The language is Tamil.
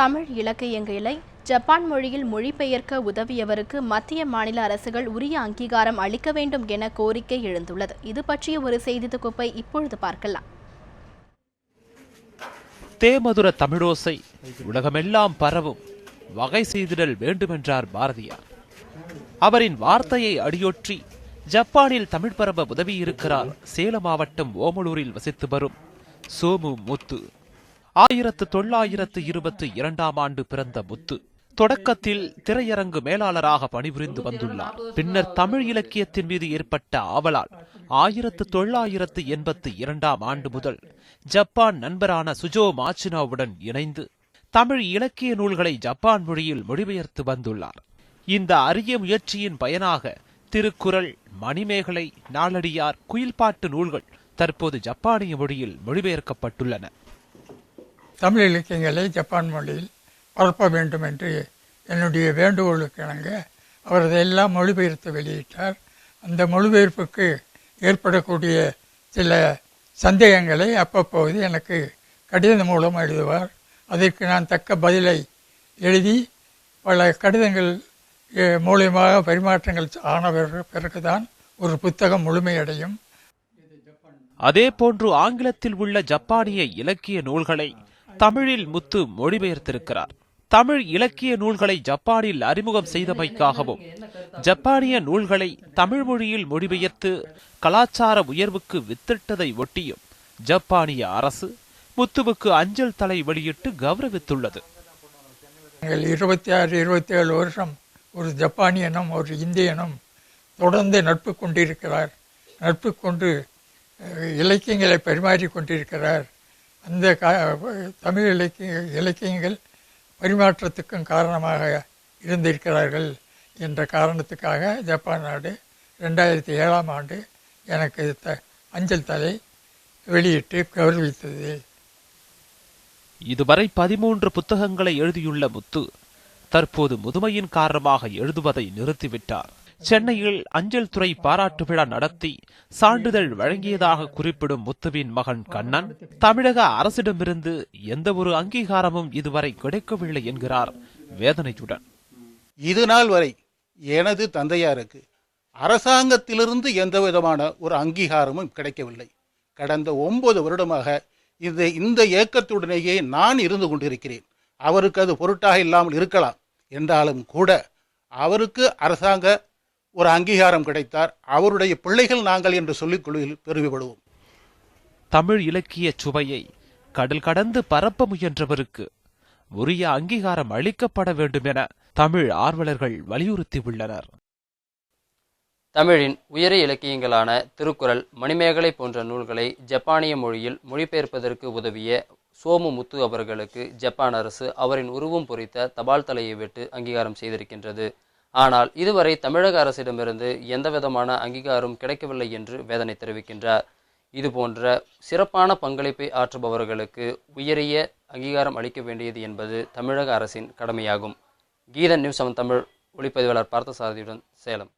தமிழ் இலக்கியங்களை ஜப்பான் மொழியில் மொழிபெயர்க்க உதவியவருக்கு மத்திய மாநில அரசுகள் உரிய அங்கீகாரம் அளிக்க வேண்டும் என கோரிக்கை எழுந்துள்ளது. இது பற்றிய ஒரு செய்தி தொகுப்பை இப்பொழுது பார்க்கலாம். தேமதுர தமிழோசை உலகமெல்லாம் பரவும் வகை செய்திடல் வேண்டுமென்றார் பாரதியார். அவரின் வார்த்தையை அடியொற்றி ஜப்பானில் தமிழ் பரப்ப உதவியிருக்கிறார் சேலம் மாவட்டம் ஓமலூரில் வசித்து வரும் சோமு முத்து. 1922 ஆண்டு பிறந்த முத்து தொடக்கத்தில் திரையரங்கு மேலாளராக பணிபுரிந்து வந்துள்ளார். பின்னர் தமிழ் இலக்கியத்தின் மீது ஏற்பட்ட ஆவலால் 1982 ஆண்டு முதல் ஜப்பான் நண்பரான சுஜோ மாச்சினாவுடன் இணைந்து தமிழ் இலக்கிய நூல்களை ஜப்பான் மொழியில் மொழிபெயர்த்து வந்துள்ளார். இந்த அரிய முயற்சியின் பயனாக திருக்குறள், மணிமேகலை, நாலடியார், குயில்பாட்டு நூல்கள் தற்போது ஜப்பானிய மொழியில் மொழிபெயர்க்கப்பட்டுள்ளன. தமிழ் இலக்கியங்களை ஜப்பான் மொழியில் பரப்ப வேண்டும் என்று என்னுடைய வேண்டுகோளுக்கு இணங்க அவர் அதையெல்லாம் மொழிபெயர்த்து வெளியிட்டார். அந்த மொழிபெயர்ப்புக்கு ஏற்படக்கூடிய சில சந்தேகங்களை அப்பப்போது எனக்கு கடிதம் மூலம் எழுதுவார். அதற்கு நான் தக்க பதிலை எழுதி பல கடிதங்கள் மூலியமாக பரிமாற்றங்கள் ஆன பிறகுதான் ஒரு புத்தகம் முழுமையடையும். அதே போன்று ஆங்கிலத்தில் உள்ள ஜப்பானிய இலக்கிய நூல்களை தமிழில் முத்து மொழிபெயர்த்திருக்கிறார். தமிழ் இலக்கிய நூல்களை ஜப்பானில் அறிமுகம் செய்தமைக்காகவும் ஜப்பானிய நூல்களை தமிழ் மொழியில் மொழிபெயர்த்து கலாச்சார உயர்வுக்கு வித்திட்டதை ஒட்டியும் ஜப்பானிய அரசு முத்துவுக்கு அஞ்சல் தலை வெளியிட்டு கௌரவித்துள்ளது. 26-27 வருஷம் ஒரு ஜப்பானியனும் ஒரு இந்தியனும் தொடர்ந்து நட்பு கொண்டிருக்கிறார். நட்பு கொண்டு இலக்கியங்களை பரிமாறிக் கொண்டிருக்கிறார். அந்த தமிழ் இலக்கியங்கள் பரிமாற்றத்துக்கும் காரணமாக இருந்திருக்கிறார்கள் என்ற காரணத்துக்காக ஜப்பான் நாடு 2007 ஆண்டு எனக்கு அஞ்சல் தலை வெளியிட்டு கௌரவித்தது. இதுவரை 13 புத்தகங்களை எழுதியுள்ள முத்து தற்போது முதுமையின் காரணமாக எழுதுவதை நிறுத்திவிட்டார். சென்னையில் அஞ்சல் துறை பாராட்டு விழா நடத்தி சான்றிதழ் வழங்கியதாக குறிப்பிடும் முத்துவின் மகன் கண்ணன், தமிழக அரசிடமிருந்து எந்த ஒரு அங்கீகாரமும் இதுவரை கிடைக்கவில்லை என்கிறார் வேதனையுடன். இது நாள் வரை எனது தந்தையாருக்கு அரசாங்கத்திலிருந்து எந்த விதமான ஒரு அங்கீகாரமும் கிடைக்கவில்லை. கடந்த 9 வருடமாக இந்த இயக்கத்துடனேயே நான் இருந்து கொண்டிருக்கிறேன். அவருக்கு அது பொருட்டாக இல்லாமல் இருக்கலாம் என்றாலும் கூட அவருக்கு அரசாங்க ஒரு அங்கீகாரம் கிடைத்தார். அவருடைய பிள்ளைகள் நாங்கள் என்று சொல்லிக் கொள்வதில் பெருமைப்படுவோம். தமிழ் இலக்கிய சுவையை கடல் கடந்து பரப்ப முயன்றவருக்கு உரிய அங்கீகாரம் அளிக்கப்பட வேண்டும் என தமிழ் ஆர்வலர்கள் வலியுறுத்தியுள்ளனர். தமிழின் உயரிய இலக்கியங்களான திருக்குறள், மணிமேகலை போன்ற நூல்களை ஜப்பானிய மொழியில் மொழிபெயர்ப்பதற்கு உதவிய சோமு முத்து அவர்களுக்கு ஜப்பான் அரசு அவரின் உருவம் பொறித்த தபால் தலையை விட்டு அங்கீகாரம் செய்திருக்கின்றது. ஆனால் இதுவரை தமிழக அரசிடமிருந்து எந்தவிதமான அங்கீகாரம் கிடைக்கவில்லை என்று வேதனை தெரிவிக்கின்றார். இதுபோன்ற சிறப்பான பங்களிப்பை ஆற்றுபவர்களுக்கு உயரிய அங்கீகாரம் அளிக்க வேண்டியது என்பது தமிழக அரசின் கடமையாகும். கீதன் நியூஸ் 7 தமிழ் ஒளிப்பதிவாளர் பார்த்தசாரதியுடன் சேலம்.